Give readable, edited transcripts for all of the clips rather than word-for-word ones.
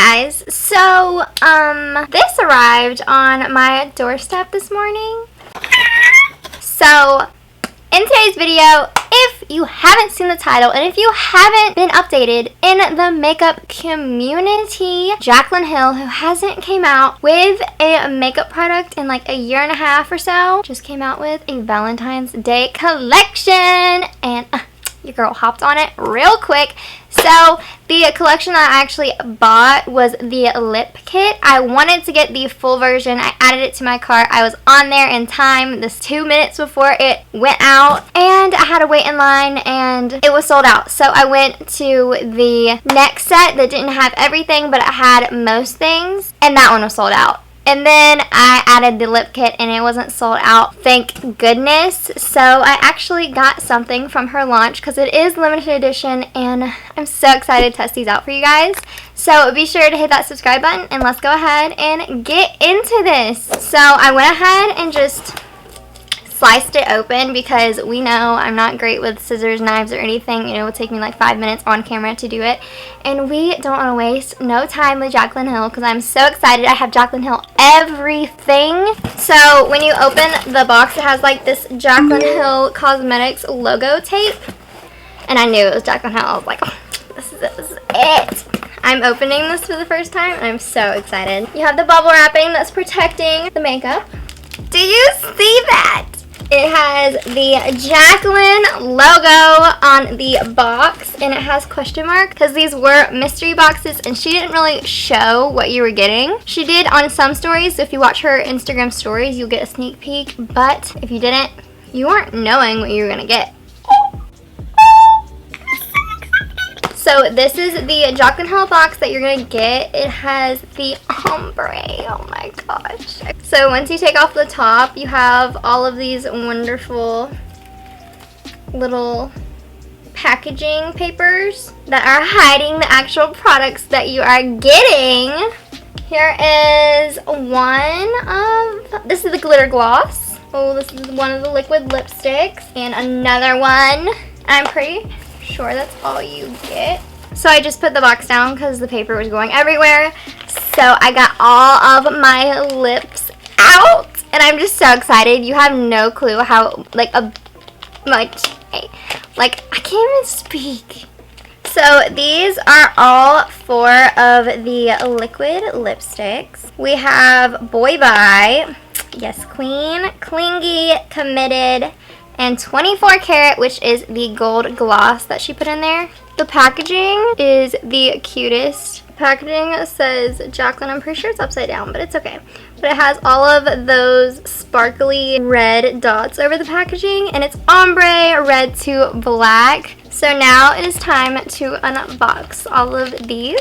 Guys, so this arrived on my doorstep this morning. So in today's video, if you haven't seen the title and if you haven't been updated in the makeup community, Jaclyn Hill, who hasn't came out with a makeup product in like a year and a half or so, just came out with a Valentine's Day collection, and your girl hopped on it real quick. So the collection that I actually bought was the lip kit. I wanted to get the full version. I added it to my cart. I was on there in time, this 2 minutes before it went out, and I had to wait in line and it was sold out. So I went to the next set that didn't have everything but it had most things, and that one was sold out. And then I added the lip kit and it wasn't sold out, thank goodness. So I actually got something from her launch because it is limited edition, and I'm so excited to test these out for you guys. So be sure to hit that subscribe button and let's go ahead and get into this. So I went ahead and just sliced it open because we know I'm not great with scissors, knives, or anything. You know, it would take me like 5 minutes on camera to do it. And we don't want to waste no time with Jaclyn Hill because I'm so excited. I have Jaclyn Hill everything. So when you open the box, it has like this Jaclyn Hill Cosmetics logo tape. And I knew it was Jaclyn Hill. I was like, oh, this is it, this is it. I'm opening this for the first time and I'm so excited. You have the bubble wrapping that's protecting the makeup. Do you see that? It has the Jaclyn logo on the box, and it has question mark because these were mystery boxes and she didn't really show what you were getting. She did on some stories, so if you watch her Instagram stories, you'll get a sneak peek, but if you didn't, you weren't knowing what you were going to get. So this is the Jaclyn Hill box that you're going to get. It has the ombre. Oh my gosh. So once you take off the top, you have all of these wonderful little packaging papers that are hiding the actual products that you are getting. Here is this is the glitter gloss. Oh, this is one of the liquid lipsticks. And another one. I'm pretty sure that's all you get. So I just put the box down because the paper was going everywhere. So I got all of my lips out and I'm just so excited. You have no clue how I can't even speak. So these are all 4 of the liquid lipsticks. We have Boy Bye, Yes Queen, Clingy, Committed, and 24 karat, which is the gold gloss that she put in there. The packaging is the cutest. Packaging says Jaclyn. I'm pretty sure it's upside down, but it's okay. But it has all of those sparkly red dots over the packaging, and it's ombre red to black. So now it is time to unbox all of these.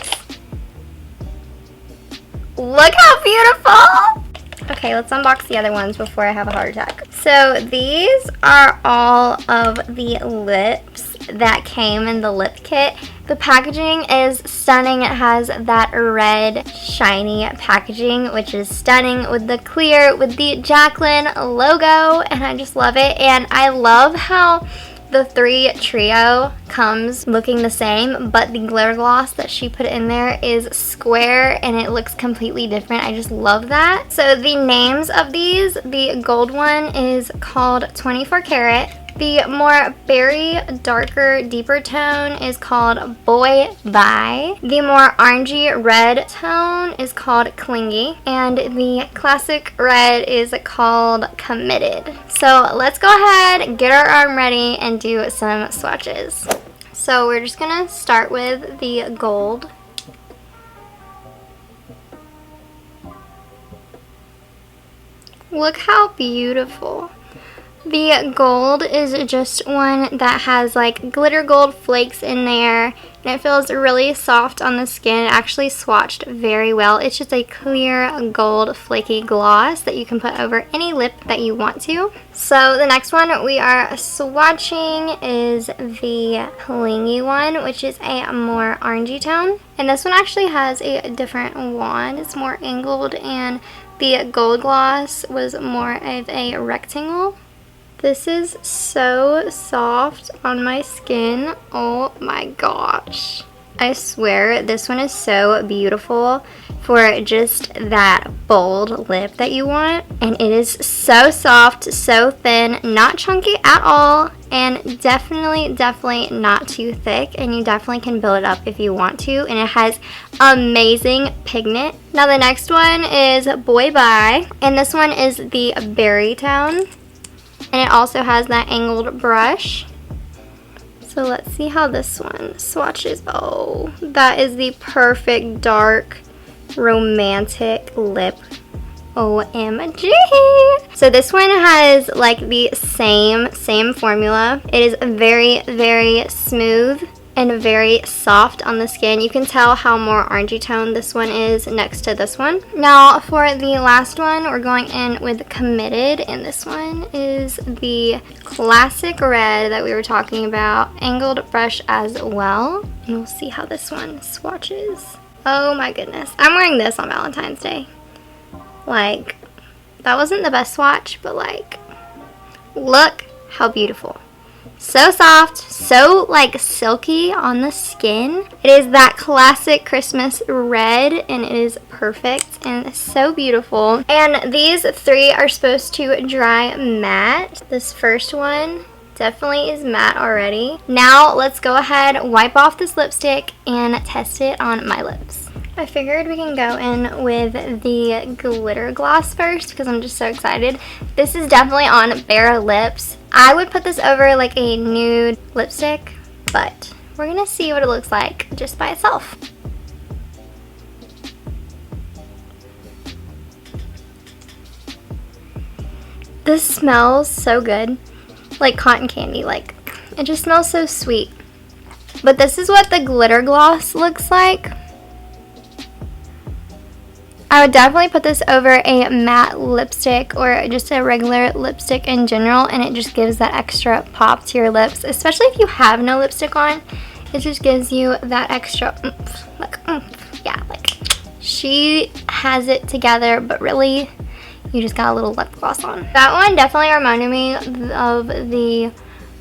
Look how beautiful! Okay, let's unbox the other ones before I have a heart attack. So these are all of the lips that came in the lip kit. The packaging is stunning. It has that red shiny packaging, which is stunning, with the clear, with the Jaclyn logo, and I just love it. And I love how the 3 trio comes looking the same, but the glitter gloss that she put in there is square and it looks completely different. I just love that. So the names of these, the gold one is called 24 karat. The more berry, darker, deeper tone is called Boy Bye. The more orangey red tone is called Clingy. And the classic red is called Committed. So let's go ahead, get our arm ready, and do some swatches. So we're just going to start with the gold. Look how beautiful. The gold is just one that has like glitter gold flakes in there, and it feels really soft on the skin. It actually swatched very well. It's just a clear gold flaky gloss that you can put over any lip that you want to. So the next one we are swatching is the clingy one, which is a more orangey tone. And this one actually has a different wand. It's more angled, and the gold gloss was more of a rectangle. This is so soft on my skin. Oh my gosh. I swear this one is so beautiful for just that bold lip that you want. And it is so soft, so thin, not chunky at all, and definitely not too thick. And you definitely can build it up if you want to. And it has amazing pigment. Now the next one is Boy Bye, and this one is the Berry Tone. And it also has that angled brush. So let's see how this one swatches. Oh, that is the perfect dark romantic lip. OMG. So this one has like the same formula. It is very smooth and very soft on the skin. You can tell how more orangey tone this one is next to this one. Now for the last one, we're going in with Committed, and this one is the classic red that we were talking about, angled brush as well. And we'll see how this one swatches. Oh my goodness. I'm wearing this on Valentine's Day. Like, that wasn't the best swatch, but like, look how beautiful. So soft, so like silky on the skin. It is that classic Christmas red, and it is perfect and so beautiful. And these three are supposed to dry matte. This first one definitely is matte already. Now let's go ahead, wipe off this lipstick, and test it on my lips. I figured we can go in with the glitter gloss first because I'm just so excited. This is definitely on bare lips. I would put this over like a nude lipstick, but we're gonna see what it looks like just by itself. This smells so good, like cotton candy. Like, it just smells so sweet. But this is what the glitter gloss looks like. I would definitely put this over a matte lipstick or just a regular lipstick in general, and it just gives that extra pop to your lips, especially if you have no lipstick on. It just gives you that extra oomph. Like, yeah, like she has it together, but really you just got a little lip gloss on. That one definitely reminded me of the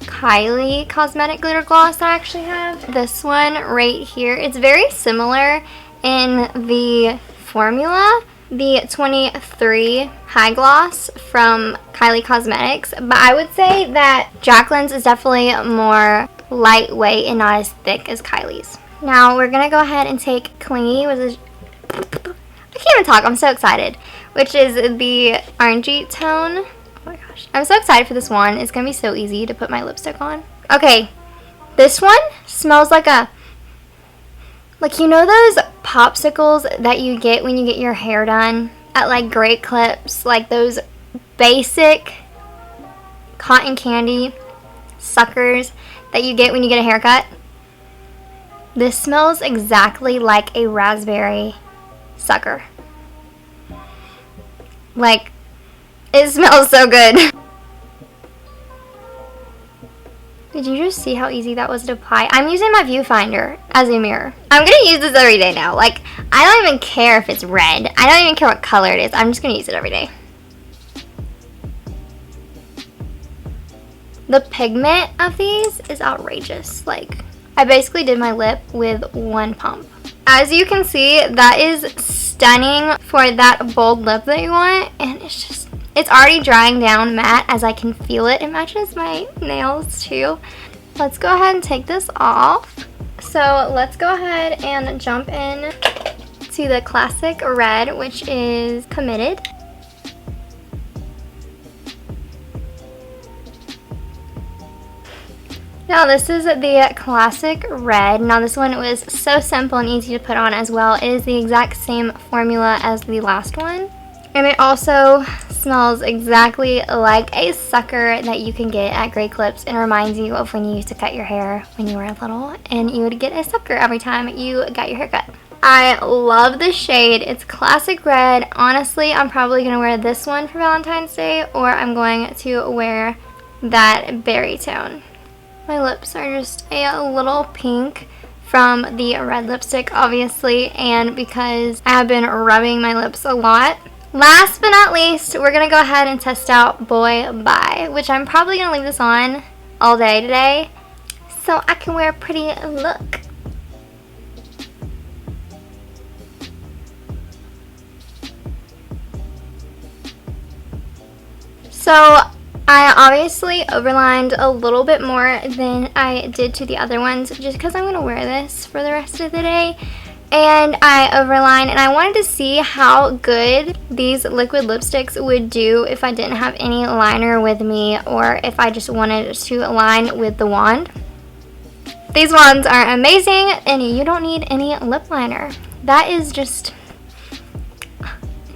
Kylie cosmetic glitter gloss that I actually have. This one right here, it's very similar in the formula, the 23 high gloss from Kylie Cosmetics, but I would say that Jaclyn's is definitely more lightweight and not as thick as Kylie's. Now we're gonna go ahead and take Clingy, which is, I can't even talk, I'm so excited, which is the orangey tone. Oh my gosh, I'm so excited for this one. It's gonna be so easy to put my lipstick on. Okay, this one smells like you know those popsicles that you get when you get your hair done at like Great Clips, like those basic cotton candy suckers that you get when you get a haircut? This smells exactly like a raspberry sucker. Like, it smells so good. Did you just see how easy that was to apply? I'm using my viewfinder as a mirror. I'm gonna use this every day now. Like, I don't even care if it's red. I don't even care what color it is. I'm just gonna use it every day. The pigment of these is outrageous. Like, I basically did my lip with one pump. As you can see, that is stunning for that bold lip that you want, and it's already drying down matte as I can feel it. It matches my nails too. Let's go ahead and take this off. So let's go ahead and jump in to the classic red, which is Committed. Now this is the classic red. Now this one was so simple and easy to put on as well. It is the exact same formula as the last one. And it also smells exactly like a sucker that you can get at Great Clips, and reminds you of when you used to cut your hair when you were little and you would get a sucker every time you got your hair cut. I love the shade. It's classic red. Honestly, I'm probably going to wear this one for Valentine's Day, or I'm going to wear that berry tone. My lips are just a little pink from the red lipstick, obviously, and because I have been rubbing my lips a lot. Last but not least, we're going to go ahead and test out Boy Bye, which I'm probably going to leave this on all day today so I can wear a pretty look. So I obviously overlined a little bit more than I did to the other ones just because I'm going to wear this for the rest of the day. And I overlined, and I wanted to see how good these liquid lipsticks would do if I didn't have any liner with me, or if I just wanted to line with the wand. These wands are amazing, and you don't need any lip liner. That is just,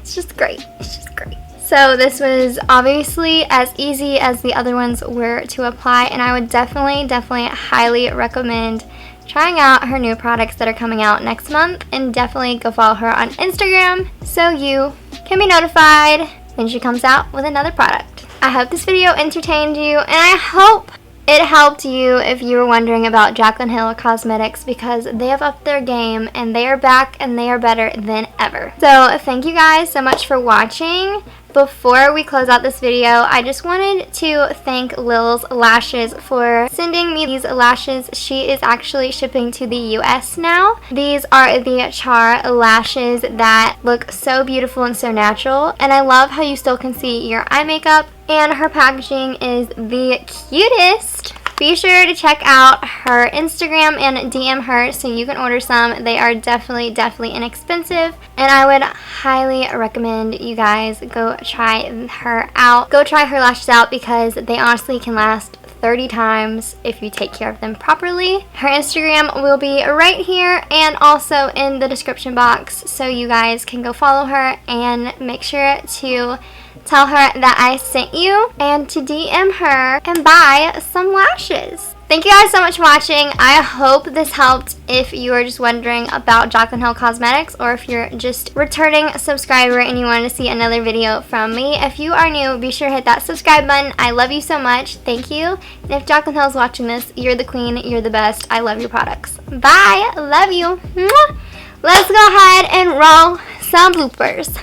it's just great. It's just great. So this was obviously as easy as the other ones were to apply, and I would definitely highly recommend trying out her new products that are coming out next month, and definitely go follow her on Instagram so you can be notified when she comes out with another product. I hope this video entertained you, and I hope it helped you if you were wondering about Jaclyn Hill Cosmetics, because they have upped their game and they are back and they are better than ever. So thank you guys so much for watching. Before we close out this video, I just wanted to thank Lil's Lashes for sending me these lashes. She is actually shipping to the US now. These are the Char lashes that look so beautiful and so natural, and I love how you still can see your eye makeup, and her packaging is the cutest. Be sure to check out her Instagram and DM her so you can order some. They are definitely inexpensive, and I would highly recommend you guys go try her out. Go try her lashes out, because they honestly can last 30 times if you take care of them properly. Her Instagram will be right here and also in the description box, so you guys can go follow her and make sure to tell her that I sent you, and to DM her and buy some lashes. Thank you guys so much for watching. I hope this helped if you are just wondering about Jaclyn Hill Cosmetics, or if you're just returning subscriber and you want to see another video from me. If you are new, be sure to hit that subscribe button. I love you so much. Thank you. And if Jaclyn Hill is watching this, you're the queen. You're the best. I love your products. Bye. Love you. Mwah. Let's go ahead and roll some bloopers.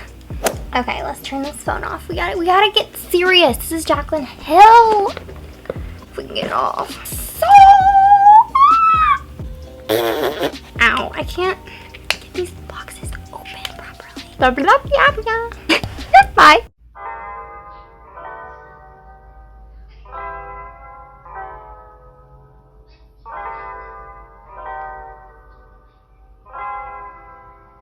Okay, let's turn this phone off. We gotta get serious. This is Jaclyn Hill. If we can get it off. So, ow, I can't get these boxes open properly. Blah, blah, blah, blah.